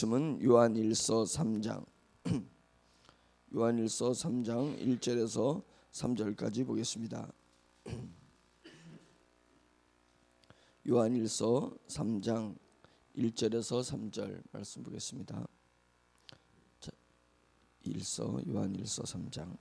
말씀은 요한일서 3장 요한일서 3장 1절에서 3절까지 보겠습니다. 요한일서 3장 1절에서 3절 말씀 보겠습니다. 요한일서 3장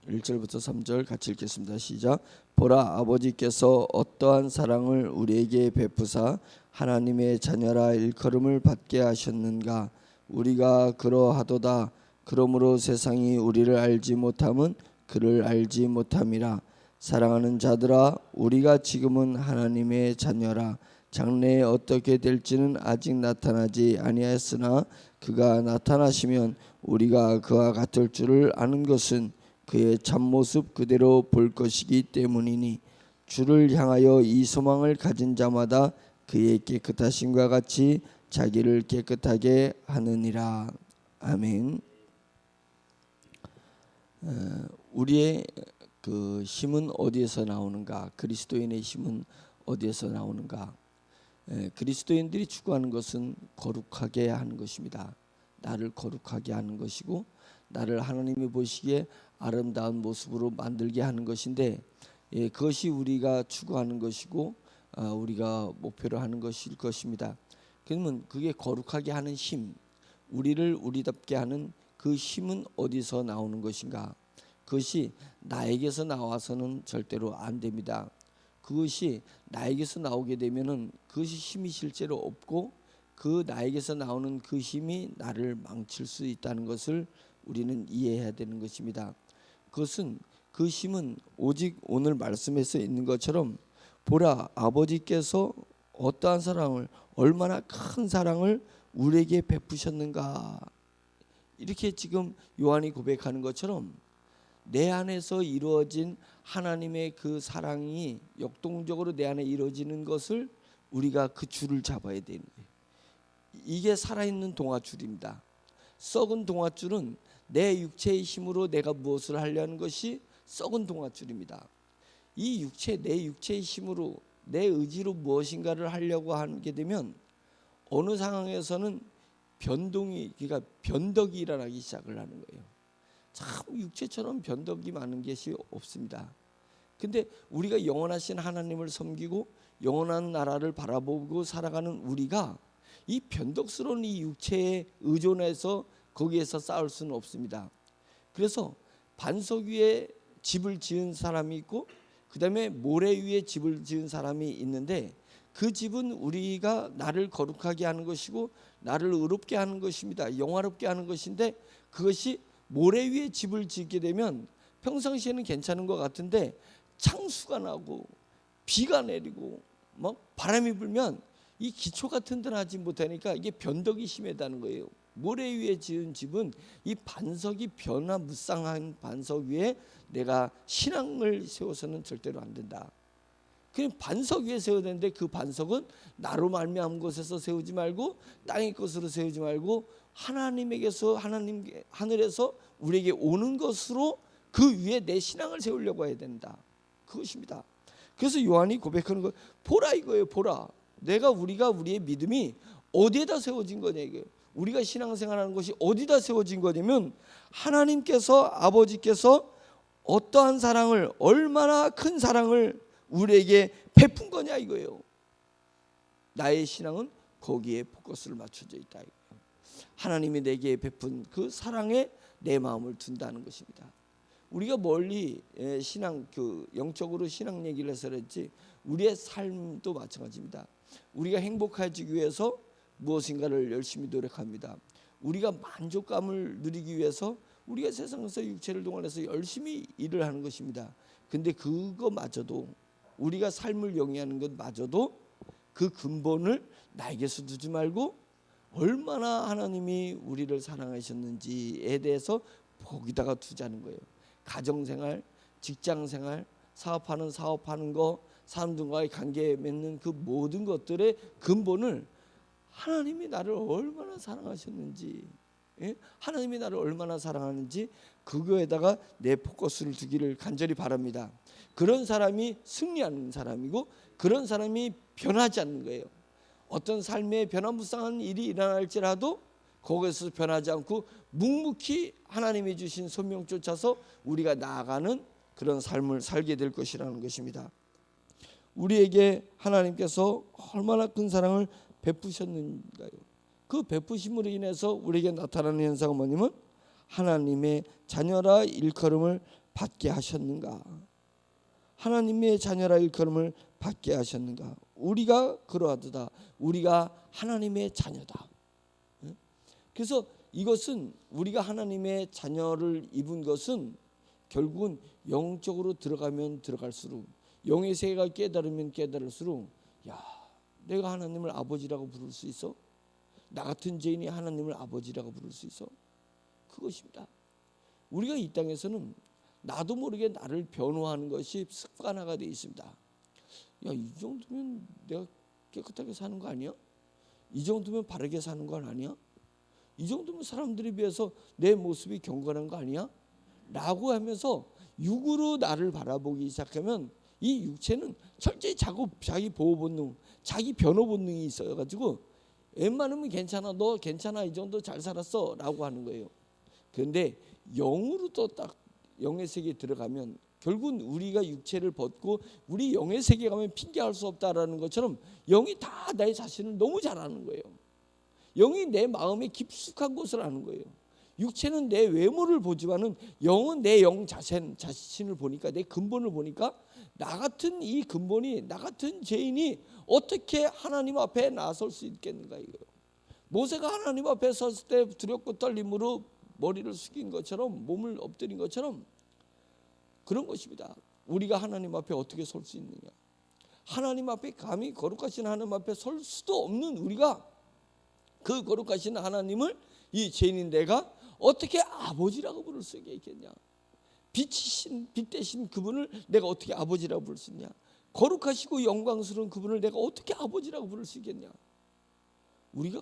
1절부터 3절 같이 읽겠습니다. 시작. 보라, 아버지께서 어떠한 사랑을 우리에게 베푸사 하나님의 자녀라 일컬음을 받게 하셨는가. 우리가 그러하도다. 그러므로 세상이 우리를 알지 못함은 그를 알지 못함이라. 사랑하는 자들아, 우리가 지금은 하나님의 자녀라. 장래에 어떻게 될지는 아직 나타나지 아니하였으나 그가 나타나시면 우리가 그와 같을 줄을 아는 것은 그의 참모습 그대로 볼 것이기 때문이니, 주를 향하여 이 소망을 가진 자마다 그의 깨끗하심과 같이 자기를 깨끗하게 하느니라. 아멘. 우리의 그 힘은 어디에서 나오는가? 그리스도인의 힘은 어디에서 나오는가? 그리스도인들이 추구하는 것은 거룩하게 하는 것입니다. 나를 거룩하게 하는 것이고, 나를 하나님이 보시기에 아름다운 모습으로 만들게 하는 것인데, 그것이 우리가 추구하는 것이고 우리가 목표로 하는 것일 것입니다. 그러면 그게 거룩하게 하는 힘, 우리를 우리답게 하는 그 힘은 어디서 나오는 것인가? 그것이 나에게서 나와서는 절대로 안 됩니다. 그것이 나에게서 나오게 되면은 그것이 힘이 실제로 없고, 그 나에게서 나오는 그 힘이 나를 망칠 수 있다는 것을 우리는 이해해야 되는 것입니다. 그것은, 그 힘은 오직 오늘 말씀에서 있는 것처럼, 보라, 아버지께서 어떠한 사랑을, 얼마나 큰 사랑을 우리에게 베푸셨는가, 이렇게 지금 요한이 고백하는 것처럼 내 안에서 이루어진 하나님의 그 사랑이 역동적으로 내 안에 이루어지는 것을 우리가 그 줄을 잡아야 되는 거예요. 이게 살아있는 동아줄입니다. 썩은 동아줄은 내 육체의 힘으로 내가 무엇을 하려는 것이 썩은 동아줄입니다. 이 육체, 내 육체의 힘으로, 내 의지로 무엇인가를 하려고 하게 되면 어느 상황에서는 그러니까 변덕이 일어나기 시작을 하는 거예요. 참 육체처럼 변덕이 많은 것이 없습니다. 근데 우리가 영원하신 하나님을 섬기고 영원한 나라를 바라보고 살아가는 우리가 이 변덕스러운 이 육체에 의존해서 거기에서 싸울 수는 없습니다. 그래서 반석 위에 집을 지은 사람이 있고, 그 다음에 모래 위에 집을 지은 사람이 있는데, 그 집은 우리가 나를 거룩하게 하는 것이고 나를 의롭게 하는 것입니다. 영화롭게 하는 것인데, 그것이 모래 위에 집을 짓게 되면 평상시에는 괜찮은 것 같은데 창수가 나고 비가 내리고 바람이 불면 이 기초 같은 데는 하지 못하니까 이게 변덕이 심하다는 거예요. 모래 위에 지은 집은 이 반석이 변화무쌍한 반석 위에 내가 신앙을 세워서는 절대로 안 된다. 그냥 반석 위에 세워야 되는데, 그 반석은 나로 말미암은 곳에서 세우지 말고 땅의 것으로 세우지 말고 하나님에게서, 하늘에서 우리에게 오는 것으로 그 위에 내 신앙을 세우려고 해야 된다. 그것입니다. 그래서 요한이 고백하는 거, 보라 이거예요. 보라, 우리가 우리의 믿음이 어디에다 세워진 거냐 이거예요. 우리가 신앙생활하는 것이 어디다 세워진 거냐면, 하나님께서, 아버지께서 어떠한 사랑을, 얼마나 큰 사랑을 우리에게 베푼 거냐 이거예요. 나의 신앙은 거기에 포커스를 맞춰져 있다 이거예요. 하나님이 내게 베푼 그 사랑에 내 마음을 둔다는 것입니다. 우리가 멀리 신앙, 영적으로 신앙 얘기를 해서 그랬지, 우리의 삶도 마찬가지입니다. 우리가 행복해지기 위해서 무엇인가를 열심히 노력합니다. 우리가 만족감을 누리기 위해서 우리가 세상에서 육체를 동원해서 열심히 일을 하는 것입니다. 근데 그거마저도, 우리가 삶을 영위하는 것마저도 그 근본을 나에게서 두지 말고 얼마나 하나님이 우리를 사랑하셨는지에 대해서 거기다가 두자는 거예요. 가정생활, 직장생활, 사업하는 거, 사람들과의 관계 맺는 그 모든 것들의 근본을 하나님이 나를 얼마나 사랑하셨는지, 하나님이 나를 얼마나 사랑하는지 그거에다가 내 포커스를 두기를 간절히 바랍니다. 그런 사람이 승리하는 사람이고, 그런 사람이 변하지 않는 거예요. 어떤 삶에 변화무쌍한 일이 일어날지라도 거기서 변하지 않고 묵묵히 하나님이 주신 소명 쫓아서 우리가 나아가는 그런 삶을 살게 될 것이라는 것입니다. 우리에게 하나님께서 얼마나 큰 사랑을 베푸셨는가요? 그 베푸심으로 인해서 우리에게 나타나는 현상은 뭐냐면 하나님의 자녀라 일컬음을 받게 하셨는가? 하나님의 자녀라 일컬음을 받게 하셨는가? 우리가 그러하도다. 우리가 하나님의 자녀다. 그래서 이것은 우리가 하나님의 자녀를 입은 것은 결국은 영적으로 들어가면 들어갈수록 영의 세계가 깨달으면 깨달을수록 야, 내가 하나님을 아버지라고 부를 수 있어? 나 같은 죄인이 하나님을 아버지라고 부를 수 있어? 그것입니다. 우리가 이 땅에서는 나도 모르게 나를 변호하는 것이 습관화가 되어 있습니다. 야, 이 정도면 내가 깨끗하게 사는 거 아니야? 이 정도면 바르게 사는 건 아니야? 이 정도면 사람들에 비해서 내 모습이 경건한 거 아니야? 라고 하면서 육으로 나를 바라보기 시작하면 이 육체는 철저히 자기 보호 본능, 자기 변호 본능이 있어가지고 웬만하면 괜찮아, 너 괜찮아, 이 정도 잘 살았어 라고 하는 거예요. 그런데 영으로 또 딱 영의 세계에 들어가면 결국은 우리가 육체를 벗고 우리 영의 세계에 가면 핑계할 수 없다라는 것처럼 영이 다 나의 자신을 너무 잘 아는 거예요. 영이 내 마음의 깊숙한 곳을 아는 거예요. 육체는 내 외모를 보지만은 영은 내 영 자신을 보니까, 내 근본을 보니까 나 같은 이 근본이, 나 같은 죄인이 어떻게 하나님 앞에 나설 수 있겠는가 이거예요. 모세가 하나님 앞에 섰을 때 두렵고 떨림으로 머리를 숙인 것처럼, 몸을 엎드린 것처럼 그런 것입니다. 우리가 하나님 앞에 어떻게 설 수 있느냐? 하나님 앞에 감히 거룩하신 하나님 앞에 설 수도 없는 우리가 그 거룩하신 하나님을 이 죄인인 내가 어떻게 아버지라고 부를 수 있겠냐? 빛 대신 그분을 내가 어떻게 아버지라고 부를 수 있냐? 거룩하시고 영광스러운 그분을 내가 어떻게 아버지라고 부를 수 있겠냐? 우리가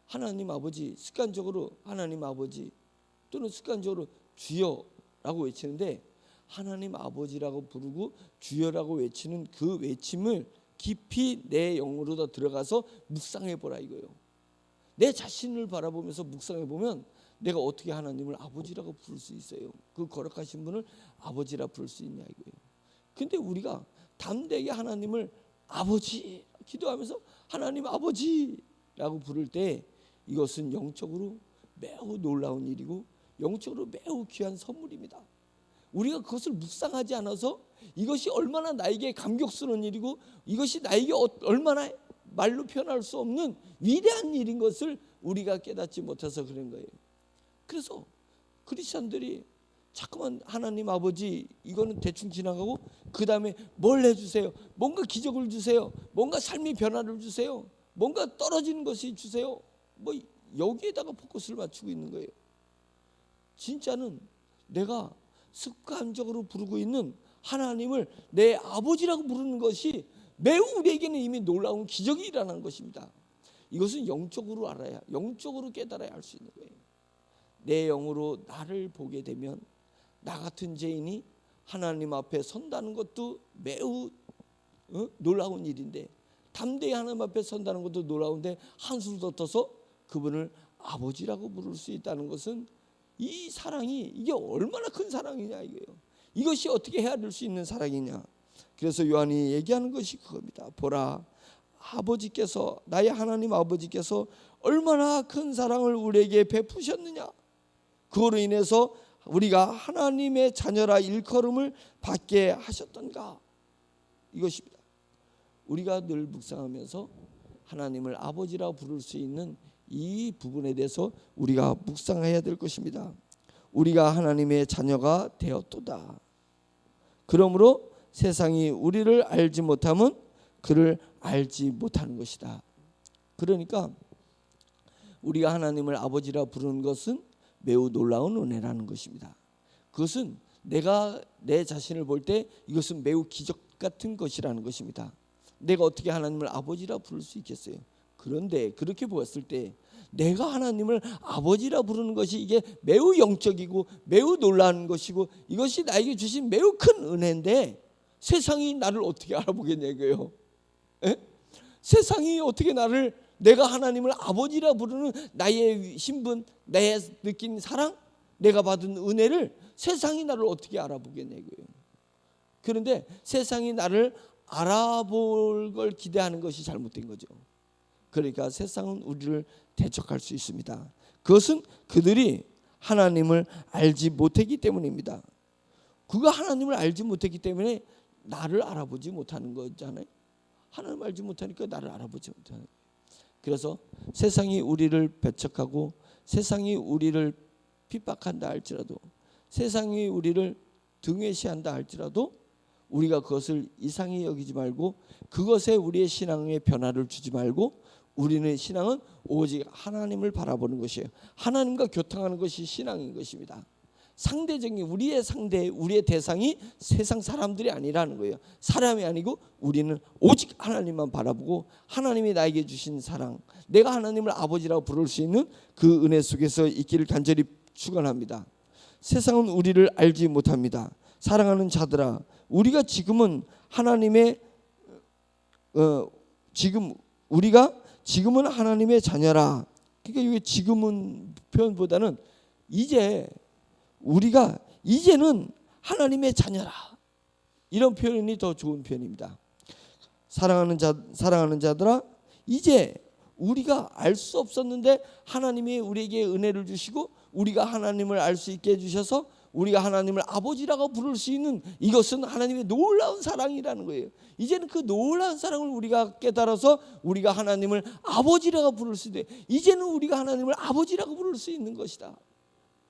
하나님 아버지, 습관적으로 하나님 아버지 또는 습관적으로 주여라고 외치는데, 하나님 아버지라고 부르고 주여라고 외치는 그 외침을 깊이 내 영으로 더 들어가서 묵상해 보라 이거예요. 내 자신을 바라보면서 묵상해 보면 내가 어떻게 하나님을 아버지라고 부를 수 있어요? 그 거룩하신 분을 아버지라 부를 수 있냐 이거예요. 근데 우리가 담대하게 하나님을 아버지 기도하면서 하나님 아버지라고 부를 때 이것은 영적으로 매우 놀라운 일이고 영적으로 매우 귀한 선물입니다. 우리가 그것을 묵상하지 않아서 이것이 얼마나 나에게 감격스러운 일이고 이것이 나에게 얼마나 말로 표현할 수 없는 위대한 일인 것을 우리가 깨닫지 못해서 그런 거예요. 그래서 크리스천들이 자꾸만 하나님 아버지 이거는 대충 지나가고 그 다음에 뭘 해주세요? 뭔가 기적을 주세요. 뭔가 삶의 변화를 주세요. 뭔가 떨어지는 것이 주세요. 뭐 여기에다가 포커스를 맞추고 있는 거예요. 진짜는 내가 습관적으로 부르고 있는 하나님을 내 아버지라고 부르는 것이 매우 우리에게는 이미 놀라운 기적이 일어나는 것입니다. 이것은 영적으로 알아야, 영적으로 깨달아야 할 수 있는 거예요. 내 영으로 나를 보게 되면 나 같은 죄인이 하나님 앞에 선다는 것도 매우 놀라운 일인데, 담대히 하나님 앞에 선다는 것도 놀라운데 한술 더 떠서 그분을 아버지라고 부를 수 있다는 것은 이 사랑이 이게 얼마나 큰 사랑이냐 이거예요. 이것이 어떻게 헤아릴 수 있는 사랑이냐. 그래서 요한이 얘기하는 것이 그겁니다. 보라, 아버지께서, 나의 하나님 아버지께서 얼마나 큰 사랑을 우리에게 베푸셨느냐. 그거로 인해서 우리가 하나님의 자녀라 일컬음을 받게 하셨던가. 이것입니다. 우리가 늘 묵상하면서 하나님을 아버지라 부를 수 있는 이 부분에 대해서 우리가 묵상해야 될 것입니다. 우리가 하나님의 자녀가 되었도다. 그러므로 세상이 우리를 알지 못하면 그를 알지 못하는 것이다. 그러니까 우리가 하나님을 아버지라 부르는 것은 매우 놀라운 은혜라는 것입니다. 그것은 내가 내 자신을 볼 때 이것은 매우 기적 같은 것이라는 것입니다. 내가 어떻게 하나님을 아버지라 부를 수 있겠어요? 그런데 그렇게 보았을 때 내가 하나님을 아버지라 부르는 것이 이게 매우 영적이고 매우 놀라운 것이고 이것이 나에게 주신 매우 큰 은혜인데 세상이 나를 어떻게 알아보겠냐 이거예요. 세상이 어떻게 나를, 내가 하나님을 아버지라 부르는 나의 신분, 내 느낀 사랑, 내가 받은 은혜를 세상이 나를 어떻게 알아보겠냐고요. 그런데 세상이 나를 알아볼 걸 기대하는 것이 잘못된 거죠. 그러니까 세상은 우리를 대적할 수 있습니다. 그것은 그들이 하나님을 알지 못했기 때문입니다. 그가 하나님을 알지 못했기 때문에 나를 알아보지 못하는 거잖아요. 하나님 알지 못하니까 나를 알아보지 못하는 거예요. 그래서 세상이 우리를 배척하고 세상이 우리를 핍박한다 할지라도, 세상이 우리를 등외시한다 할지라도 우리가 그것을 이상히 여기지 말고 그것에 우리의 신앙의 변화를 주지 말고 우리의 신앙은 오직 하나님을 바라보는 것이에요. 하나님과 교통하는 것이 신앙인 것입니다. 상대적인 우리의 상대, 우리의 대상이 세상 사람들이 아니라는 거예요. 사람이 아니고 우리는 오직 하나님만 바라보고 하나님이 나에게 주신 사랑, 내가 하나님을 아버지라고 부를 수 있는 그 은혜 속에서 있기를 간절히 축원합니다. 세상은 우리를 알지 못합니다. 사랑하는 자들아, 우리가 지금은 하나님의 지금은 하나님의 자녀라. 그러니까 이게 지금은 표현보다는 이제는 하나님의 자녀라, 이런 표현이 더 좋은 표현입니다. 사랑하는 자들아, 이제 우리가 알 수 없었는데 하나님이 우리에게 은혜를 주시고 우리가 하나님을 알 수 있게 해주셔서 우리가 하나님을 아버지라고 부를 수 있는, 이것은 하나님의 놀라운 사랑이라는 거예요. 이제는 그 놀라운 사랑을 우리가 깨달아서 우리가 하나님을 아버지라고 부를 수 있는데, 이제는 우리가 하나님을 아버지라고 부를 수 있는 것이다.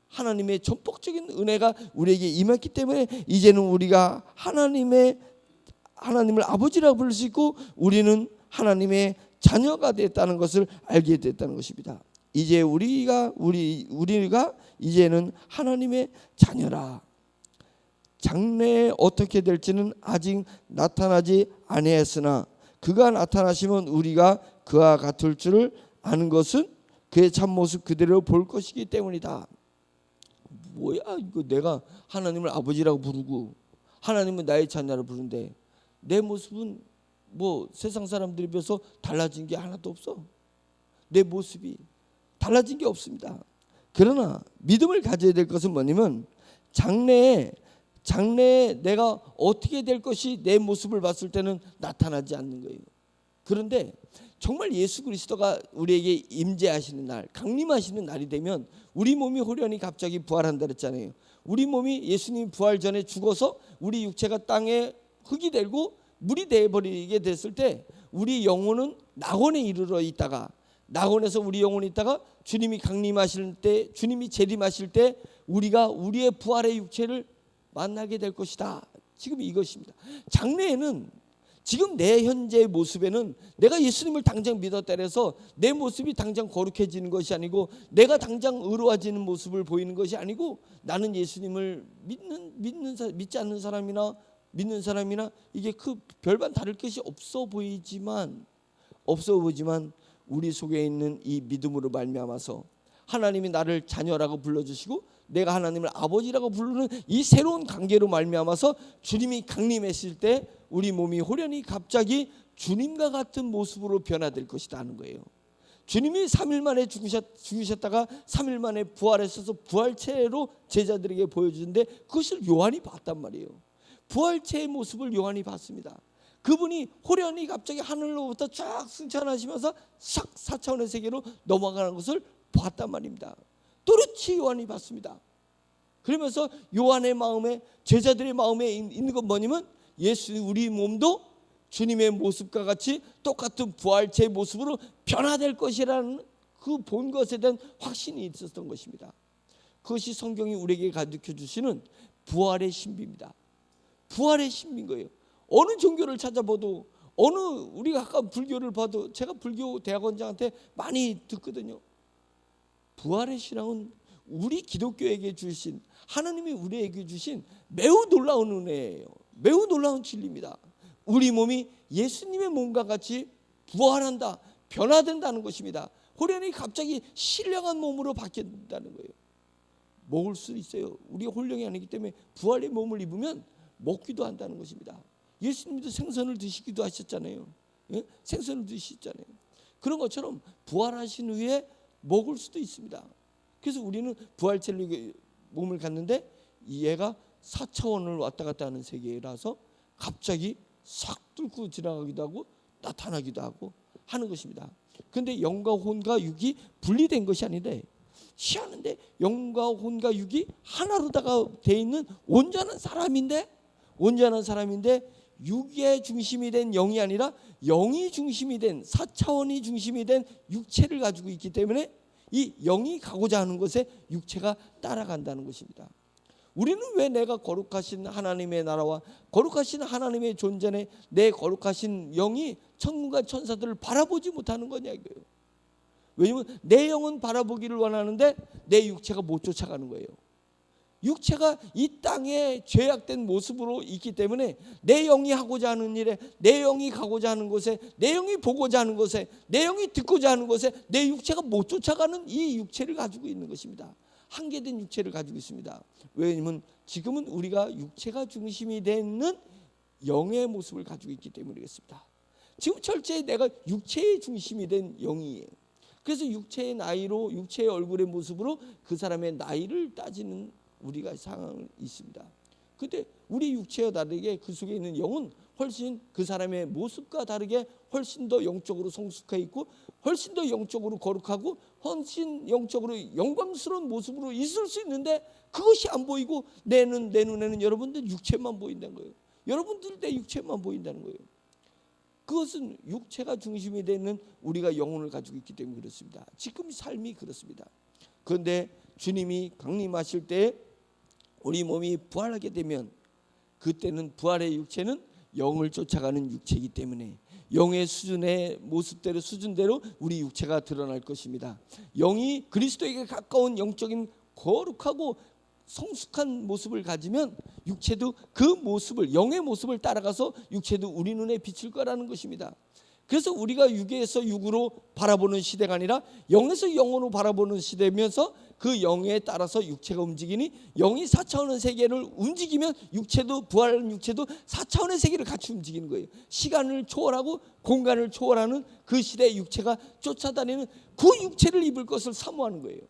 하나님의 전폭적인 은혜가 우리에게 임했기 때문에 이제는 우리가 하나님을 아버지라고 부를 수 있고 우리는 하나님의 자녀가 됐다는 것을 알게 됐다는 것입니다. 이제 우리가 이제는 하나님의 자녀라. 장래에 어떻게 될지는 아직 나타나지 아니했으나 그가 나타나시면 우리가 그와 같을 줄을 아는 것은 그의 참모습 그대로 볼 것이기 때문이다. 뭐야 이거, 내가 하나님을 아버지라고 부르고 하나님은 나의 자녀라고 부르는데 내 모습은 뭐 세상 사람들에 비해서 달라진 게 하나도 없어. 내 모습이 달라진 게 없습니다. 그러나 믿음을 가져야 될 것은 뭐냐면 장래에 내가 어떻게 될 것이 내 모습을 봤을 때는 나타나지 않는 거예요. 그런데 정말 예수 그리스도가 우리에게 임재하시는 날, 강림하시는 날이 되면 우리 몸이 호련히 갑자기 부활한다 그랬잖아요. 우리 몸이 예수님 부활 전에 죽어서 우리 육체가 땅에 흙이 되고 물이 되어버리게 됐을 때 우리 영혼은 낙원에 이르러 있다가, 낙원에서 우리 영혼이 있다가 주님이 강림하실 때, 주님이 재림하실 때 우리가 우리의 부활의 육체를 만나게 될 것이다. 지금 이것입니다. 장래에는 지금 내 현재의 모습에는 내가 예수님을 당장 믿었다 해서 내 모습이 당장 거룩해지는 것이 아니고 내가 당장 의로워지는 모습을 보이는 것이 아니고 나는 예수님을 믿지 않는 사람이나 믿는 사람이나 이게 그 별반 다를 것이 없어 보이지만 우리 속에 있는 이 믿음으로 말미암아서 하나님이 나를 자녀라고 불러주시고 내가 하나님을 아버지라고 부르는 이 새로운 관계로 말미암아서 주님이 강림했을 때 우리 몸이 호련히 갑자기 주님과 같은 모습으로 변화될 것이다 하는 거예요. 주님이 3일 만에 죽으셨다가 3일 만에 부활하셔서 부활체로 제자들에게 보여주는데 그것을 요한이 봤단 말이에요. 부활체의 모습을 요한이 봤습니다. 그분이 호련히 갑자기 하늘로부터 쫙 승천하시면서 싹 4차원의 세계로 넘어가는 것을 봤단 말입니다. 또렷이 요한이 봤습니다. 그러면서 요한의 마음에, 제자들의 마음에 있는 건 뭐냐면 우리 몸도 주님의 모습과 같이 똑같은 부활체의 모습으로 변화될 것이라는 그 본 것에 대한 확신이 있었던 것입니다. 그것이 성경이 우리에게 가르쳐 주시는 부활의 신비입니다. 부활의 신비인 거예요. 어느 종교를 찾아봐도, 우리가 아까 불교를 봐도, 제가 불교 대학원장한테 많이 듣거든요. 부활의 신앙은 우리 기독교에게 주신, 하나님이 우리에게 주신 매우 놀라운 은혜예요. 매우 놀라운 진리입니다. 우리 몸이 예수님의 몸과 같이 부활한다, 변화된다는 것입니다. 호련히 갑자기 신령한 몸으로 바뀐다는 거예요. 먹을 수 있어요. 우리가 홀령이 아니기 때문에 부활의 몸을 입으면 먹기도 한다는 것입니다. 예수님도 생선을 드시기도 하셨잖아요. 예? 생선을 드시잖아요. 그런 것처럼 부활하신 후에 먹을 수도 있습니다. 그래서 우리는 부활체로 몸을 갖는데 얘가 4차원을 왔다 갔다 하는 세계라서 갑자기 싹 뚫고 지나가기도 하고 나타나기도 하고 하는 것입니다. 그런데 영과 혼과 육이 분리된 것이 아닌데 희한한데 영과 혼과 육이 하나로다가 돼 있는 온전한 사람인데 육의 중심이 된 영이 아니라 영이 중심이 된 4차원이 중심이 된 육체를 가지고 있기 때문에 이 영이 가고자 하는 것에 육체가 따라간다는 것입니다. 우리는 왜 내가 거룩하신 하나님의 나라와 거룩하신 하나님의 존재에 내 거룩하신 영이 천군과 천사들을 바라보지 못하는 거냐 이거예요. 왜냐하면 내 영은 바라보기를 원하는데 내 육체가 못 쫓아가는 거예요. 육체가 이 땅에 죄악된 모습으로 있기 때문에 내 영이 하고자 하는 일에, 내 영이 가고자 하는 곳에, 내 영이 보고자 하는 것에, 내 영이 듣고자 하는 것에 내 육체가 못 쫓아가는 이 육체를 가지고 있는 것입니다. 한계된 육체를 가지고 있습니다. 왜냐하면 지금은 우리가 육체가 중심이 되는 영의 모습을 가지고 있기 때문이겠습니다. 지금 철저히 내가 육체의 중심이 된 영이에요. 그래서 육체의 나이로, 육체의 얼굴의 모습으로 그 사람의 나이를 따지는 우리가 상황이 있습니다. 근데 우리 육체와 다르게 그 속에 있는 영은 훨씬 그 사람의 모습과 다르게 훨씬 더 영적으로 성숙해 있고 훨씬 더 영적으로 거룩하고 훨씬 영적으로 영광스러운 모습으로 있을 수 있는데 그것이 안 보이고 내 눈에는 여러분들 육체만 보인다는 거예요. 여러분들 내 육체만 보인다는 거예요. 그것은 육체가 중심이 되는 우리가 영혼을 가지고 있기 때문에 그렇습니다. 지금 삶이 그렇습니다. 그런데 주님이 강림하실 때 우리 몸이 부활하게 되면 그때는 부활의 육체는 영을 쫓아가는 육체이기 때문에 영의 수준의 모습대로 수준대로 우리 육체가 드러날 것입니다. 영이 그리스도에게 가까운 영적인 거룩하고 성숙한 모습을 가지면 육체도 그 모습을 영의 모습을 따라가서 육체도 우리 눈에 비칠 거라는 것입니다. 그래서 우리가 육에서 육으로 바라보는 시대가 아니라 영에서 영으로 바라보는 시대면서 그 영에 따라서 육체가 움직이니 영이 4차원의 세계를 움직이면 육체도 부활한 육체도 4차원의 세계를 같이 움직이는 거예요. 시간을 초월하고 공간을 초월하는 그 시대의 육체가 쫓아다니는 그 육체를 입을 것을 사모하는 거예요.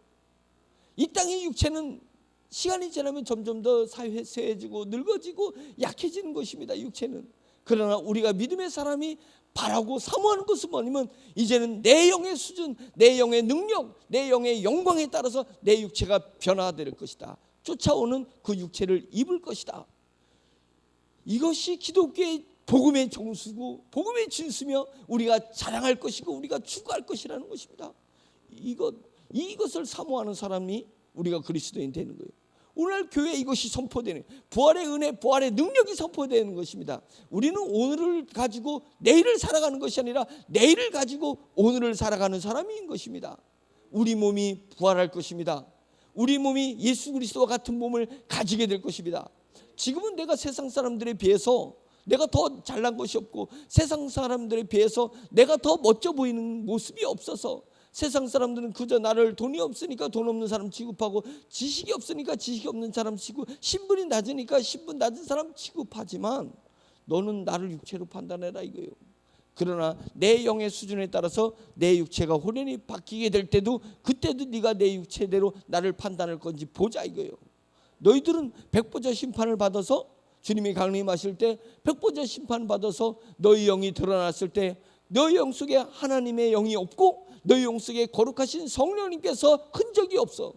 이 땅의 육체는 시간이 지나면 점점 더 쇠해지고 늙어지고 약해지는 것입니다. 육체는. 그러나 우리가 믿음의 사람이 바라고 사모하는 것은 뭐냐면 이제는 내 영의 수준, 내 영의 능력, 내 영의 영광에 따라서 내 육체가 변화될 것이다. 쫓아오는 그 육체를 입을 것이다. 이것이 기독교의 복음의 정수고 복음의 진수며 우리가 자랑할 것이고 우리가 추구할 것이라는 것입니다. 이것을 사모하는 사람이 우리가 그리스도인 되는 거예요. 오늘 교회에 이것이 선포되는 부활의 은혜, 부활의 능력이 선포되는 것입니다. 우리는 오늘을 가지고 내일을 살아가는 것이 아니라 내일을 가지고 오늘을 살아가는 사람인 것입니다. 우리 몸이 부활할 것입니다. 우리 몸이 예수 그리스도와 같은 몸을 가지게 될 것입니다. 지금은 내가 세상 사람들에 비해서 내가 더 잘난 것이 없고 세상 사람들에 비해서 내가 더 멋져 보이는 모습이 없어서 세상 사람들은 그저 나를 돈이 없으니까 돈 없는 사람 취급하고 지식이 없으니까 지식이 없는 사람 취급, 신분이 낮으니까 신분 낮은 사람 취급하지만 너는 나를 육체로 판단해라 이거예요. 그러나 내 영의 수준에 따라서 내 육체가 호련히 바뀌게 될 때도 그때도 네가 내 육체대로 나를 판단할 건지 보자 이거예요. 너희들은 백보자 심판을 받아서 주님이 강림하실 때 백보자 심판 받아서 너희 영이 드러났을 때 너희 영 속에 하나님의 영이 없고 너희 영 속에 거룩하신 성령님께서 흔적이 없어.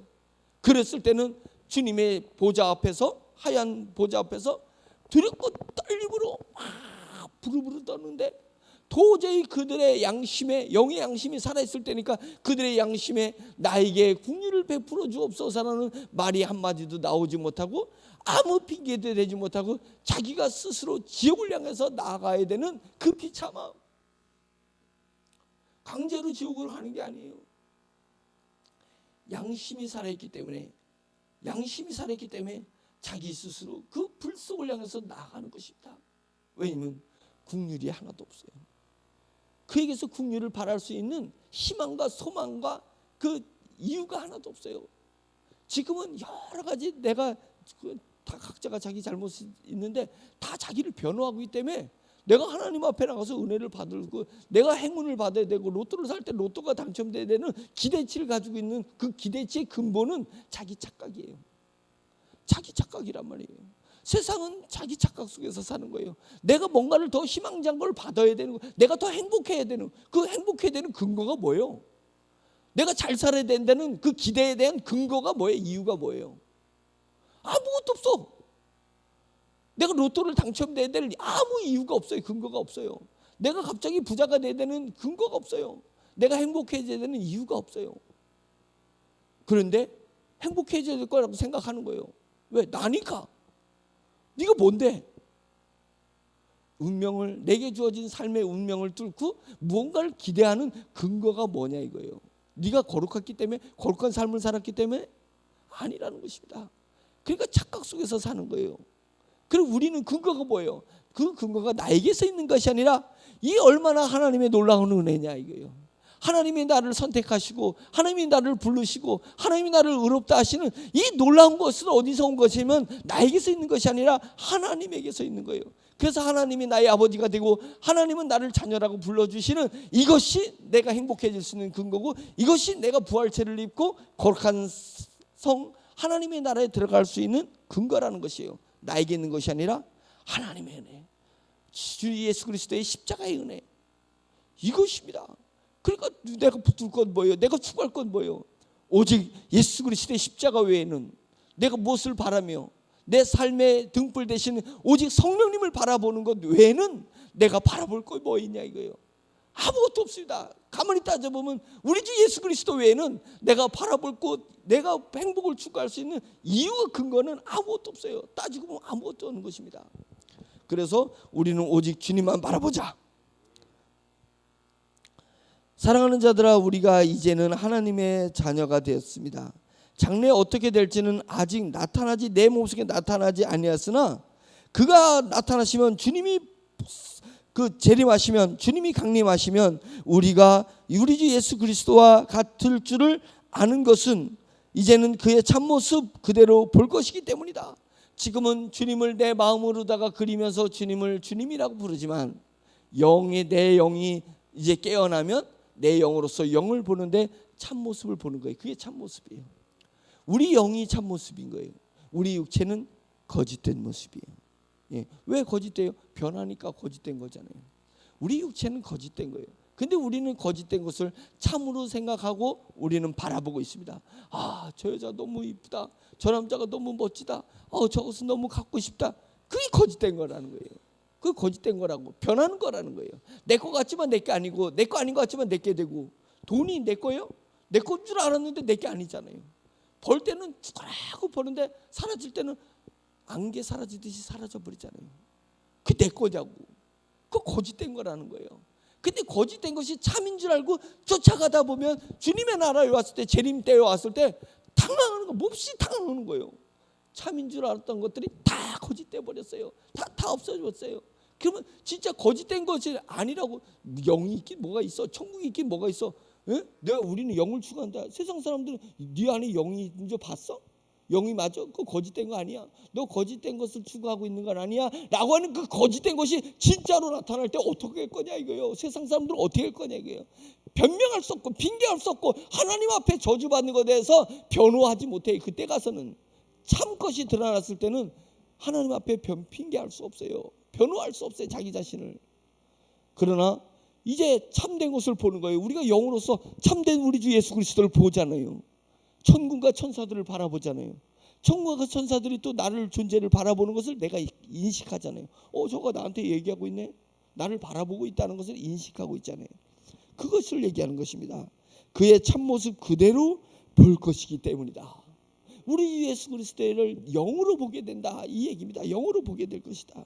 그랬을 때는 주님의 보좌 앞에서 하얀 보좌 앞에서 두렵고 떨림으로 막 부르부르 떠는데 도저히 그들의 양심에 영의 양심이 살아있을 때니까 그들의 양심에 나에게 긍휼을 베풀어 주옵소서라는 말이 한마디도 나오지 못하고 아무 핑계도 대지 못하고 자기가 스스로 지옥을 향해서 나아가야 되는 그 비참함. 강제로 지옥을 가는 게 아니에요. 양심이 살아있기 때문에 자기 스스로 그 불 속을 향해서 나아가는 것입니다. 왜냐하면 긍휼이 하나도 없어요. 그에게서 긍휼을 바랄 수 있는 희망과 소망과 그 이유가 하나도 없어요. 지금은 여러 가지 내가 다 각자가 자기 잘못이 있는데 다 자기를 변호하고 있기 때문에 내가 하나님 앞에 나가서 은혜를 받고 내가 행운을 받아야 되고 로또를 살 때 로또가 당첨돼야 되는 기대치를 가지고 있는 그 기대치의 근본은 자기 착각이에요. 자기 착각이란 말이에요. 세상은 자기 착각 속에서 사는 거예요. 내가 뭔가를 더 희망찬 걸 받아야 되는 거, 내가 더 행복해야 되는, 그 행복해야 되는 근거가 뭐예요? 내가 잘 살아야 된다는 그 기대에 대한 근거가 뭐예요? 이유가 뭐예요? 아무것도 없어. 내가 로또를 당첨돼야 될 아무 이유가 없어요. 근거가 없어요. 내가 갑자기 부자가 돼야 되는 근거가 없어야 내가 행복해져야 되는 이유가 없어요. 그런데 행복해져야 될 거라고 생각하는 거예요. 왜? 나니까. 네가 뭔데? 운명을, 내게 주어진 삶의 운명을 뚫고 무언가를 기대하는 근거가 뭐냐 이거예요. 네가 거룩했기 때문에, 거룩한 삶을 살았기 때문에? 아니라는 것입니다. 그러니까 착각 속에서 사는 거예요. 그리고 우리는 근거가 뭐예요? 그 근거가 나에게서 있는 것이 아니라 이 얼마나 하나님의 놀라운 은혜냐 이거예요. 하나님이 나를 선택하시고 하나님이 나를 부르시고 하나님이 나를 의롭다 하시는 이 놀라운 것은 어디서 온 것이면 나에게서 있는 것이 아니라 하나님에게서 있는 거예요. 그래서 하나님이 나의 아버지가 되고 하나님은 나를 자녀라고 불러주시는 이것이 내가 행복해질 수 있는 근거고, 이것이 내가 부활체를 입고 거룩한 성 하나님의 나라에 들어갈 수 있는 근거라는 것이에요. 나에게 있는 것이 아니라 하나님의 은혜, 주 예수 그리스도의 십자가의 은혜, 이것입니다. 그러니까 내가 붙을 건 뭐예요? 내가 추구할 건 뭐예요? 오직 예수 그리스도의 십자가 외에는 내가 무엇을 바라며 내 삶의 등불 대신 오직 성령님을 바라보는 것 외에는 내가 바라볼 거 뭐 있냐 이거예요. 아무것도 없습니다. 가만히 따져보면 우리 주 예수 그리스도 외에는 내가 바라볼 것, 내가 행복을 추구할 수 있는 이유와 근거는 아무것도 없어요. 따지고 보면 아무것도 없는 것입니다. 그래서 우리는 오직 주님만 바라보자. 사랑하는 자들아, 우리가 이제는 하나님의 자녀가 되었습니다. 장래 어떻게 될지는 아직 나타나지, 내 몸속에 나타나지 아니하였으나 그가 나타나시면, 주님이 그 재림하시면, 주님이 강림하시면 우리가 우리 주 예수 그리스도와 같을 줄을 아는 것은 이제는 그의 참모습 그대로 볼 것이기 때문이다. 지금은 주님을 내 마음으로다가 그리면서 주님을 주님이라고 부르지만 내 영이 이제 깨어나면 내 영으로서 영을 보는데 참모습을 보는 거예요. 그게 참모습이에요. 우리 영이 참모습인 거예요. 우리 육체는 거짓된 모습이에요. 예. 왜 거짓돼요? 변하니까 거짓된 거잖아요. 우리 육체는 거짓된 거예요. 근데 우리는 거짓된 것을 참으로 생각하고 우리는 바라보고 있습니다. 아, 저 여자 너무 이쁘다. 저 남자가 너무 멋지다. 저것은 너무 갖고 싶다. 그게 거짓된 거라는 거예요. 그게 거짓된 거라고, 변하는 거라는 거예요. 내 거 같지만 내 게 아니고, 내 거 아닌 것 같지만 내 게 되고, 돈이 내 거예요? 내 건 줄 알았는데 내 게 아니잖아요. 벌 때는 죽어라고 버는데 사라질 때는 안개 사라지듯이 사라져 버리잖아요. 그게 내 거냐고. 그거 거짓된 거라는 거예요. 근데 거짓된 것이 참인 줄 알고 쫓아가다 보면 주님의 나라에 왔을 때, 재림 때에 왔을 때 당황하는 거, 몹시 당황하는 거예요. 참인 줄 알았던 것들이 다 거짓돼 버렸어요. 다 없어졌어요. 그러면 진짜 거짓된 것이 아니라고, 영이 있긴 뭐가 있어, 천국이 있긴 뭐가 있어. 에? 우리는 영을 추구한다. 세상 사람들은 네 안에 영이 있는 줄 봤어? 영이 맞아? 그거 거짓된 거 아니야? 너 거짓된 것을 추구하고 있는 건 아니야? 라고 하는 그 거짓된 것이 진짜로 나타날 때 어떻게 할 거냐 이거예요. 세상 사람들은 어떻게 할 거냐 이거예요. 변명할 수 없고 핑계할 수 없고 하나님 앞에 저주받는 것에 대해서 변호하지 못해. 그때 가서는 참 것이 드러났을 때는 하나님 앞에 핑계할 수 없어요. 변호할 수 없어요, 자기 자신을. 그러나 이제 참된 것을 보는 거예요. 우리가 영으로서 참된 우리 주 예수 그리스도를 보잖아요. 천군과 천사들을 바라보잖아요. 천군과 천사들이 또 나를, 존재를 바라보는 것을 내가 인식하잖아요. 저거 나한테 얘기하고 있네. 나를 바라보고 있다는 것을 인식하고 있잖아요. 그것을 얘기하는 것입니다. 그의 참모습 그대로 볼 것이기 때문이다. 우리 예수 그리스도를 영으로 보게 된다, 이 얘기입니다. 영으로 보게 될 것이다.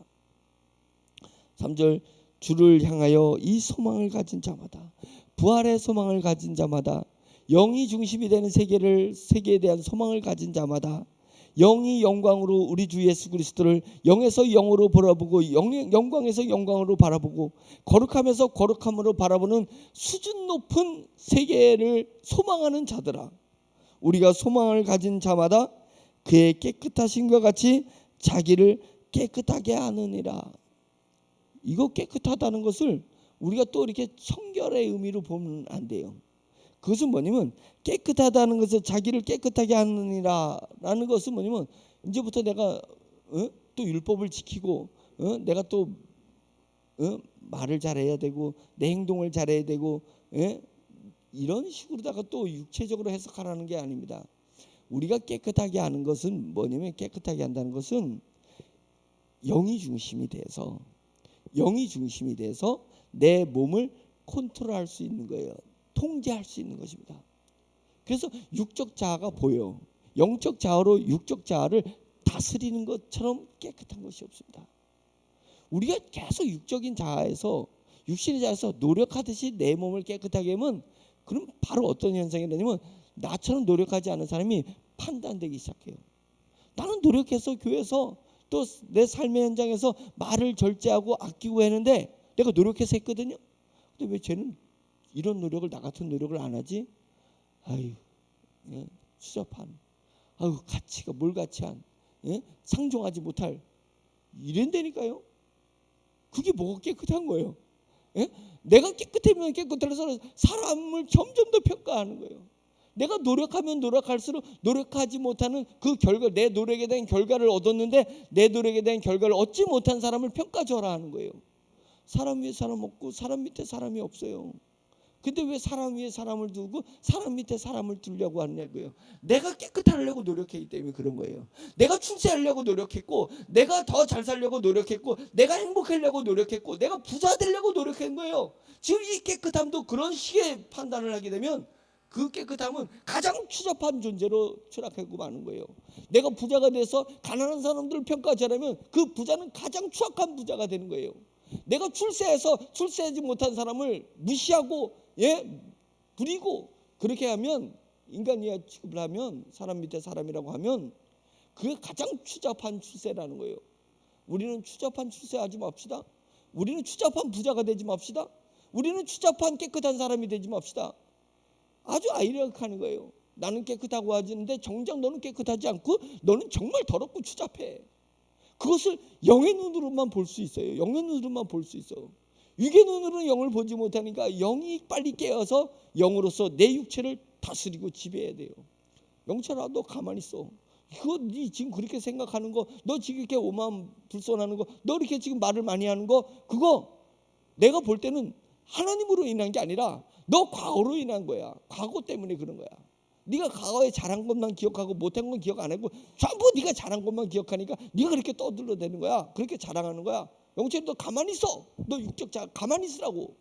3절, 주를 향하여 이 소망을 가진 자마다, 부활의 소망을 가진 자마다, 영이 중심이 되는 세계에 대한 소망을 가진 자마다, 영이 영광으로 우리 주 예수 그리스도를 영에서 영으로 바라보고, 영광에서 영광으로 바라보고, 거룩함에서 거룩함으로 바라보는 수준 높은 세계를 소망하는 자들아, 우리가 소망을 가진 자마다 그의 깨끗하심과 같이 자기를 깨끗하게 하느니라. 이거 깨끗하다는 것을 우리가 또 이렇게 청결의 의미로 보면 안 돼요. 그것은 뭐냐면 깨끗하다는 것은 자기를 깨끗하게 하느니라라는 것은 뭐냐면 이제부터 내가 또 율법을 지키고 내가 또 말을 잘해야 되고 내 행동을 잘해야 되고 이런 식으로다가 또 육체적으로 해석하라는 게 아닙니다. 우리가 깨끗하게 하는 것은 뭐냐면 깨끗하게 한다는 것은 영이 중심이 돼서 내 몸을 컨트롤할 수 있는 거예요. 통제할 수 있는 것입니다. 그래서 육적 자아가 보여. 영적 자아로 육적 자아를 다스리는 것처럼 깨끗한 것이 없습니다. 우리가 계속 육적인 자아에서 육신의 자아에서 노력하듯이 내 몸을 깨끗하게 하면 그럼 바로 어떤 현상이 되냐면 나처럼 노력하지 않은 사람이 판단되기 시작해요. 나는 노력해서 교회에서 또 내 삶의 현장에서 말을 절제하고 아끼고 했는데 내가 노력해서 했거든요. 근데 왜 쟤는 이런 노력을 나 같은 노력을 안 하지? 아유, 추잡한, 아유 가치가 뭘 가치한, 상종하지 못할 이런다니까요. 그게 뭐가 깨끗한 거예요? 내가 깨끗하면 깨끗해서 사람을 점점 더 평가하는 거예요. 내가 노력하면 노력할수록 노력하지 못하는 그 결과, 내 노력에 대한 결과를 얻었는데 내 노력에 대한 결과를 얻지 못한 사람을 평가절하 하는 거예요. 사람 위에 사람 없고 사람 밑에 사람이 없어요. 근데 왜 사람 위에 사람을 두고 사람 밑에 사람을 두려고 하냐고요. 내가 깨끗하려고 노력했기 때문에 그런 거예요. 내가 출세하려고 노력했고, 내가 더 잘 살려고 노력했고, 내가 행복하려고 노력했고, 내가 부자 되려고 노력한 거예요. 지금 이 깨끗함도 그런 식의 판단을 하게 되면 그 깨끗함은 가장 추잡한 존재로 추락하고 마는 거예요. 내가 부자가 돼서 가난한 사람들을 평가하자면 그 부자는 가장 추악한 부자가 되는 거예요. 내가 출세해서 출세하지 못한 사람을 무시하고 부리고 그렇게 하면 인간이야 취급을 하면 사람 밑에 사람이라고 하면 그게 가장 추잡한 출세라는 거예요. 우리는 추잡한 출세하지 맙시다. 우리는 추잡한 부자가 되지 맙시다. 우리는 추잡한 깨끗한 사람이 되지 맙시다. 아주 아이러니하는 거예요. 나는 깨끗하고 하지는데 정작 너는 깨끗하지 않고 너는 정말 더럽고 추잡해. 그것을 영의 눈으로만 볼 수 있어요. 영의 눈으로만 볼 수 있어. 육의 눈으로는 영을 보지 못하니까 영이 빨리 깨어서 영으로서 내 육체를 다스리고 지배해야 돼요. 영철아, 너 가만히 있어. 그거 네 지금 그렇게 생각하는 거, 너 지금 이렇게 오만 불손하는 거, 너 이렇게 지금 말을 많이 하는 거, 그거 내가 볼 때는 하나님으로 인한 게 아니라 너 과거로 인한 거야. 과거 때문에 그런 거야. 네가 과거에 잘한 것만 기억하고 못한 건 기억 안 하고 전부 네가 잘한 것만 기억하니까 네가 그렇게 떠들어대는 거야. 그렇게 자랑하는 거야. 영철이 너 가만히 있어. 너 육적 자아 가만히 있으라고.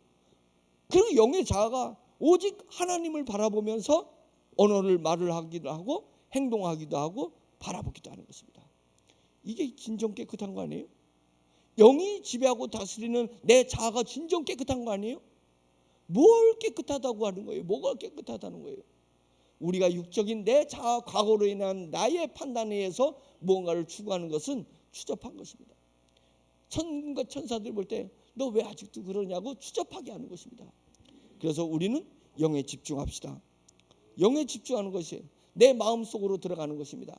그리고 영의 자아가 오직 하나님을 바라보면서 언어를 말을 하기도 하고 행동하기도 하고 바라보기도 하는 것입니다. 이게 진정 깨끗한 거 아니에요? 영이 지배하고 다스리는 내 자아가 진정 깨끗한 거 아니에요? 뭘 깨끗하다고 하는 거예요? 뭐가 깨끗하다는 거예요? 우리가 육적인 내 자아, 과거로 인한 나의 판단에 의해서 무언가를 추구하는 것은 추잡한 것입니다. 천군과 천사들 볼 때 너 왜 아직도 그러냐고 추잡하게 하는 것입니다. 그래서 우리는 영에 집중합시다. 영에 집중하는 것이 내 마음속으로 들어가는 것입니다.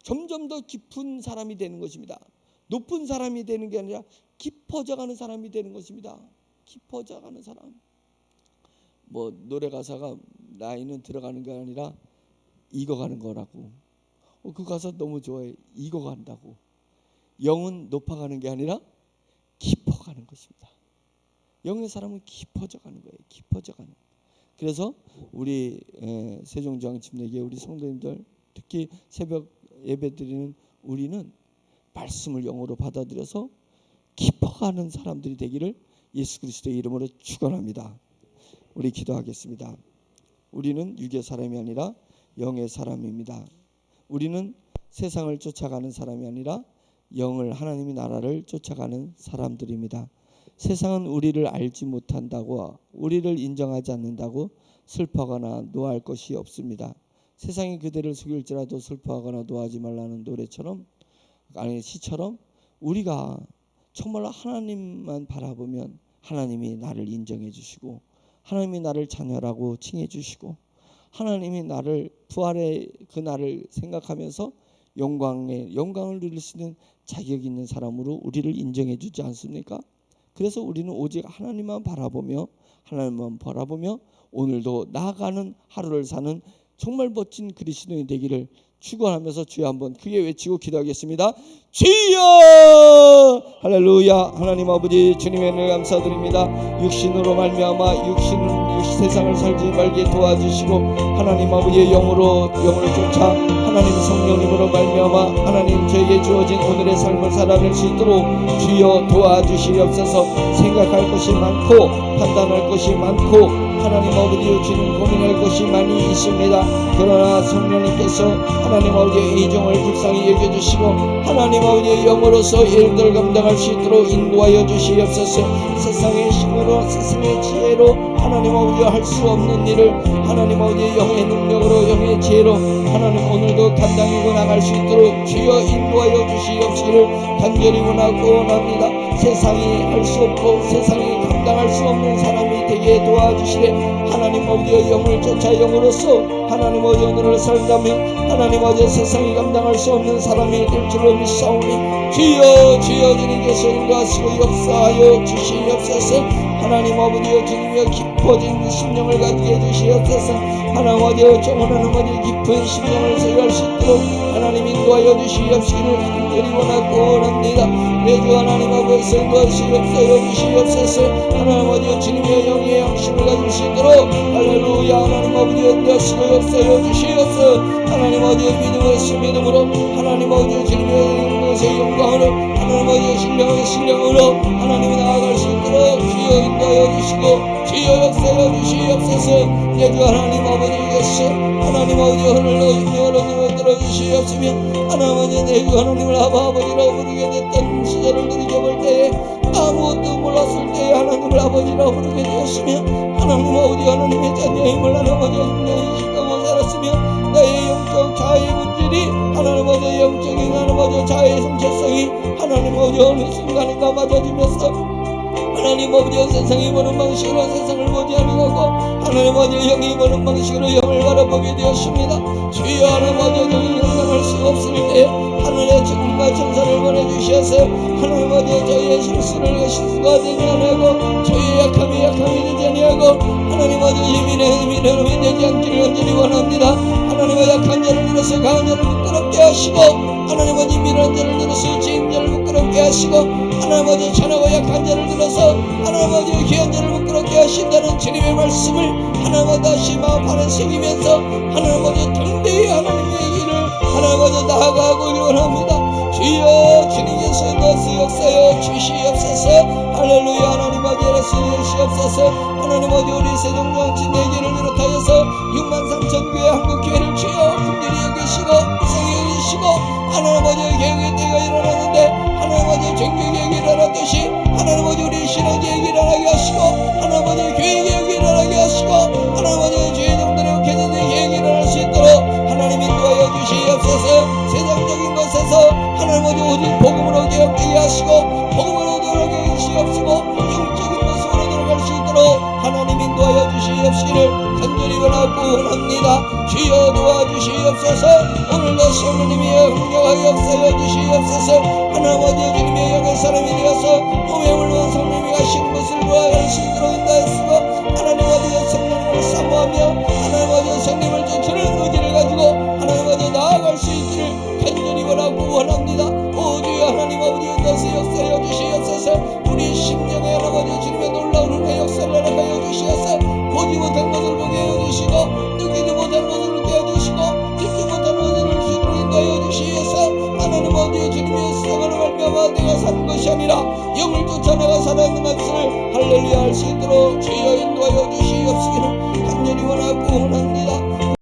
점점 더 깊은 사람이 되는 것입니다. 높은 사람이 되는 게 아니라 깊어져가는 사람이 되는 것입니다. 깊어져가는 사람. 뭐 노래 가사가 나이는 들어가는 게 아니라 익어가는 거라고. 그 가사 너무 좋아해. 익어간다고. 영은 높아가는 게 아니라 깊어가는 것입니다. 영의 사람은 깊어져가는 거예요. 깊어져가는. 그래서 우리 세종대왕 침례교회 우리 성도님들 특히 새벽 예배 드리는 우리는 말씀을 영으로 받아들여서 깊어가는 사람들이 되기를 예수 그리스도의 이름으로 축원합니다. 우리 기도하겠습니다. 우리는 육의 사람이 아니라 영의 사람입니다. 우리는 세상을 쫓아가는 사람이 아니라 영을 하나님의 나라를 쫓아가는 사람들입니다. 세상은 우리를 알지 못한다고 우리를 인정하지 않는다고 슬퍼하거나 노할 것이 없습니다. 세상이 그대를 속일지라도 슬퍼하거나 노하지 말라는 노래처럼 아니 시처럼 우리가 정말로 하나님만 바라보면 하나님이 나를 인정해 주시고 하나님이 나를 자녀라고 칭해 주시고 하나님이 나를 부활의 그 날을 생각하면서 영광을 누릴 수 있는 자격 있는 사람으로 우리를 인정해 주지 않습니까? 그래서 우리는 오직 하나님만 바라보며 오늘도 나아가는 하루를 사는 정말 멋진 그리스도인이 되기를 축원하면서 주여 한번 크게 외치고 기도하겠습니다. 주여 할렐루야. 하나님 아버지 주님의 은혜를 감사드립니다. 육신으로 말미암아 세상을 살지 말게 도와주시고 하나님 아버지의 영으로 영을 쫓아 하나님 성령님으로 말미암아 하나님 저에게 주어진 오늘의 삶을 살아낼 수 있도록 주여 도와주시옵소서. 생각할 것이 많고 판단할 것이 많고 하나님 아버지 주님 고민할 것이 많이 있습니다. 그러나 성령님께서 하나님 아버지의 이정을 불쌍히 여겨주시고 하나님 아버지의 영으로서 일들 감당할 수 있도록 인도하여 주시옵소서. 세상의 힘으로 세상의 지혜로 하나님 아버지가 할 수 없는 일을 하나님 아버지의 영의 능력으로 영의 지혜로 하나님 오늘도 감당하고 나갈 수 있도록 주여 인도하여 주시옵시기를 간절히 원합니다. 세상이 할 수 없고 세상이 감당할 수 없는 사람이 되게 도와주시되 하나님 아버지의 영을 쫓아 영으로서 하나님 아버지 오늘을 살다면 하나님 아버지 세상이 감당할 수 없는 사람이 될 줄로 믿사오니 주여 주님께서 인도하시고 역사하여 주시옵소서. 하나님 아버지여 주님이여 깊어진 심령을 갖게 해주시옵소서. 하나님 아버지여 정원하는 아버지 깊은 심령을 소유할 수 있도록 하나님 인도하여 주시옵시기를 간절히 원합니다. 내주 하나님 아버지 인도하시옵소서. 하나님 아버지여 주님의 영의 양심을 가질 수 있도록 할렐루야. 하나님 아버지여 인도하시고 역사여 주시옵소서. 하나님 아버지여 믿음으로 하나님 아버지여 주님의 것의 영광으로 하나님 아버지여 신령으로 하나님이 나아갈 수 있도록 주여 인도하여 주시고 주여 역사여 주시옵소서. 내주 하나님 아버지께서 하나님 아버지여 하늘로 들어주시옵시며 하나님 아버지 내주 하나님을 아버지라고 부르게 됐던 시절을 들이켜볼 때에 아무것도 몰랐을 때에 하나님을 아버지라고 부르게 되었으며 하나님 아버지 하나님의 자녀의 힘을 하나님 아버지 인식하고 살았으며 나의 영적 자아의 본질이 하나님 아버지 영적인 하나님 아버지 자아의 정체성이 하나님 아버지 어느 순간인가 맞아지면서 하나님 아버지여 세상이 보는 방식으로 세상을 보지 아니하고 하나님 아버지여 영이 보는 방식으로 영을 바라보게 되었습니다. 주여 하나님 아버지여 영이 감당할 수 없을 때 하늘의 천군과 천사를 보내주셔서 하나님 아버지여 저희의 실수가 되지 아니하고 저희의 약함이 되지 아니하고 하나님 아버지여 힘이 되지 않기를 간절히 원합니다. 하나님 아버지 약한 자를 들어서 강한 자를 부끄럽게 하시고 하나님 아버지 미련한 자를 들어서 지은 자를 부끄럽게 하시고 하나님 아버지 천하고 약한 자를 들어서 하나님 아버지 귀한 자를 부끄럽게 하신다는 주님의 말씀을 하나님 아버지 다시 마음 안에 새기면서 하나님 아버지 당대히 하나님의 길을 하나님 아버지 나아가고 원합니다. 주여 주님께서 인도하여 역사여 주시옵소서. 할렐루야. 하나님 아버지 주시옵소서. 하나님 아버지 우리 세종정치 내기를 비롯하여서 63,000교회 한국교회를 주여 분들이 여기시고 이상히 여기시고 하나님 아버지 개혁의 때가 일어나는데 하나님 아버지 종교개혁이 일어났듯이 하나님 아버지 우리 신앙개혁이 일어나게 하시고 하나님 아버지 교회개혁이 일어나게 하시고 하나님 아버지 주의정들의 개념의 개혁이 일어날 수 있도록 하나님 인도하여 주시옵소서. 세상적인 것에서 하나님 아버지 오직 복음으로 개혁되게 하시고 복음으로 들어가게 주시옵시고 영적인 모습으로 들어갈 수 있도록 하나님 인도하여 주시옵시기를 간절히 원합니다. 주여 도와주시옵소서. 오늘도 성령님의 흥령하여 역사여 주시옵소서. 하나님 아버지 주님의 영의 사람이 되어서 몸에 물론 성령이 가신 것을 보아갈 수 있도록 인도하시고 하나님 아버지 성령님을 사모하며 하나님 아버지 성령님을 쫓는 의지를 가지고 하나님 아버지 나아갈 수 있기를 간절히 원합니다. 오 주여 하나님 아버지 인도하여 역사여 주시옵소서. 우리 심령의 하나님 아버지 주님의 놀라운 은혜 역사를 하여 주시옵소서. 보지 못한 것을 보게 해주시고 느끼지 못한 것을 느끼게 해주시고 듣지 못한 것을 들을 수 있도록 인도하여 주시옵소서. 하나님 아버지 주님의 수상으로 말미암아 내가 사는 것이 아니라 영을 쫓아 내가 살아가는 것을 할렐루야 할 수 있도록 주여